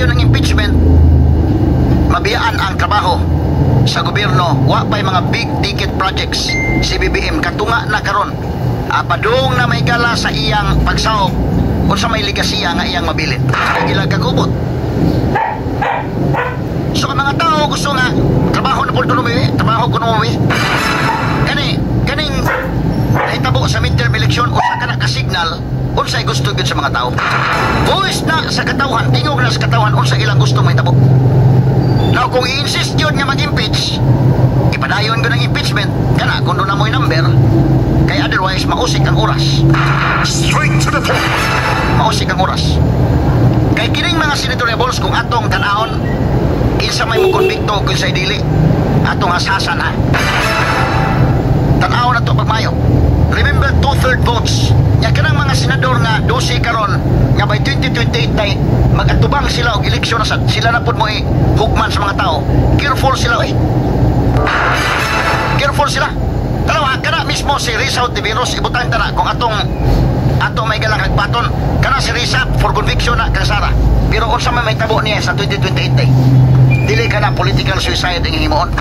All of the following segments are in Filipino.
padayon ng impeachment, mabiyaan ang trabaho sa gobyerno. Wa pa'y mga big ticket projects si BBM katunga na karon. Padung na may gala sa iyang pagsaop kung sa may ligasiya nga iyang mabilin. Ilang kagubot. So mga tao gusto nga trabaho na po lumiwi, trabaho ko lumiwi. Kaning nahitabo sa midterm election o sa kana ka-signal unsay gusto gyud sa mga tao. Voice na sa katawhan, tingog na sa katawhan unsa ilang gusto mahitabo. Now kung i-insist yun nga mag-impeach, ipadayon ko ng impeachment kana kung doon na mo'y number, kay otherwise mausik ang oras. Straight to the point. Mausik ang oras. Kay kining mga senatoriables kung atong tanaon, kinsa may mukonbikto kung sa dili, atong hasasan ha. Tanaw na to pagmayo. Remember 2/3 votes. Nya kanang mga senador nga 12 karon nga by 2028 tay magatubang sila og eleksyon na sad. Sila na pud mo hugman sa mga tao. Careful sila Careful sila. Dalawa kana mismo si Risa Ontiveros ibutang tana kung atong may galang hagpaton kana si Risa for conviction na kang Sara. Pero unsa may tabo niya sa 2028 tay. Dili ka na political suicide ang himuon.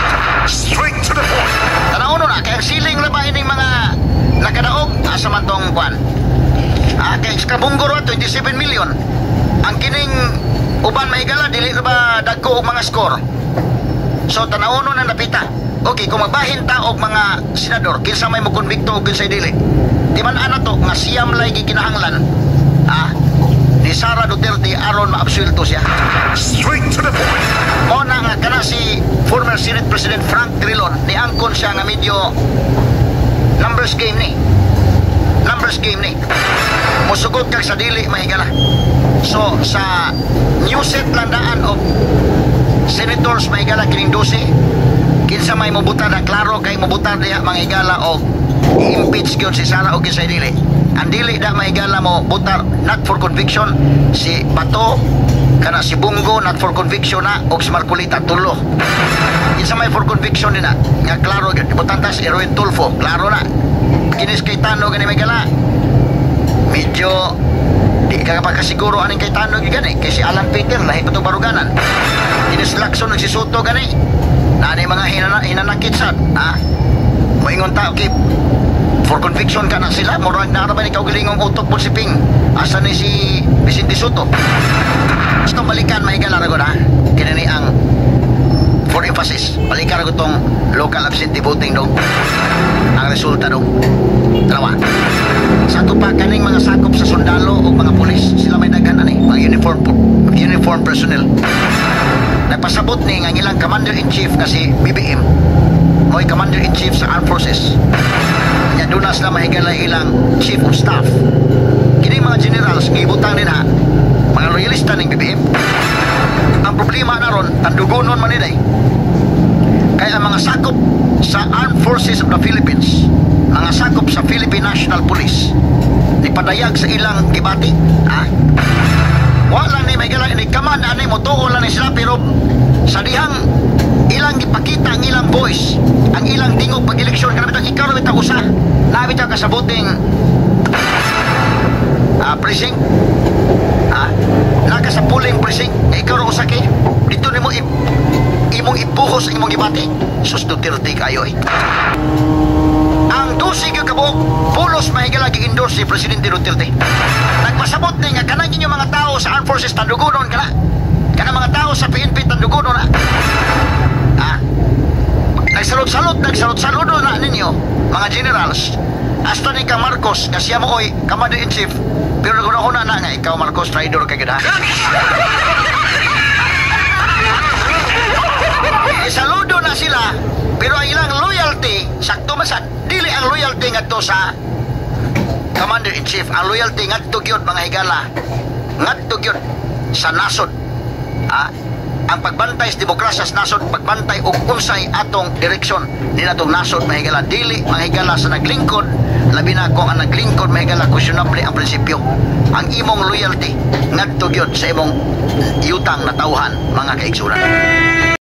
Straight to the point. Tanaw na kaya siling labahin ng mga nakadaog asa man tong kwan. Kaya Kabunggoro 27 million. Ang kining uban mahigala dili na ba dagko og mga score. So tanaw na napita. Okay, kung magbahin ta og mga senador kinsa may mokonbikto og kinsa dili. Di man ana to nga siyam lay gikinahanglan. Ni Sara Duterte aron maabsuelto siya. Straight to the point. Muna nga kana si former Senate President Frank Drilon ni angkon siya nga medyo numbers game ni. Musugod kag sa dili mahigala. So sa new set landaan of senators mahigala kining 12 kinsa may mobutar na klaro kay mobutar diha mahigala og i-impeach gyud si Sara og kinsa dili. Ang dili da mahigala mo butar not for conviction si Bato kana si Bungo not for conviction na og si Marcolita tulo. Kinsa may for conviction din na nga klaro gyud butanta si Erwin Tulfo klaro na. Kinis kay Tano gani mahigala medyo di ka pagkasiguro aning kay Tano gani kay si Alan Peter lahi pa itong baruganan. Kinis Lacson og si Soto gani na mga hinanakit sad moingon ta okay for conviction ka na sila murag na ba ni kaugalingong utok po si Ping asa ni si Vicente Soto. Gusto balikan mahigala ra gud kinani ang for emphasis balikan ra gud tong local absentee voting dong ang resulta dong dalawa sa pa kaning mga sakop sa sundalo o mga pulis sila may daghan mga uniform personnel. Nagpasabot ni nga ilang commander-in-chief na si BBM mo'y commander-in-chief sa armed forces nya doon na sila mahigala ilang chief of staff kini mga generals ngibutang din mga loyalista ng BBM. Ang problema na ron tandugonon man nila kaya mga sakop sa armed forces of the Philippines mga sakop sa Philippine National Police nipadayag sa ilang gibati wala ni may gala ni kaman ani mo tuol lang ni sila pero sa dihang ilang gipakita ang ilang voice ang ilang tingog pag eleksyon kana bitang ikaw na bitang usa na bitang kasabuting precinct naka sa polling precinct ikaw ra usa kay dito nimo imong ipuhos ang imong gibati sus Duterte kayo ang 12 kabuok pulos mahigala gi-endorse si Presidente Duterte. Nagpasabot ni nga kanang inyong mga tao sa armed forces tandugonon kana mga tao sa PNP tandugonon nagsalot-salot na ninyo mga generals hasta ni ka Marcos nga siya mo commander-in-chief pero naguna-una na nga ikaw Marcos traitor ka gid saludo na sila pero ang ilang loyalty sakto masad dili ang loyalty ngadto sa commander-in-chief ang loyalty ngadto gyud mga higala ngadto gyud sa nasod ang pagbantay sa demokrasya sa nasod pagbantay og unsay atong direksyon ni natong nasod mga higala dili mga higala sa naglingkod labi na kung ang naglingkod mga higala questionable ang prinsipyo ang imong loyalty ngadto gyud sa imong yutang na tawhan mga kaigsunan.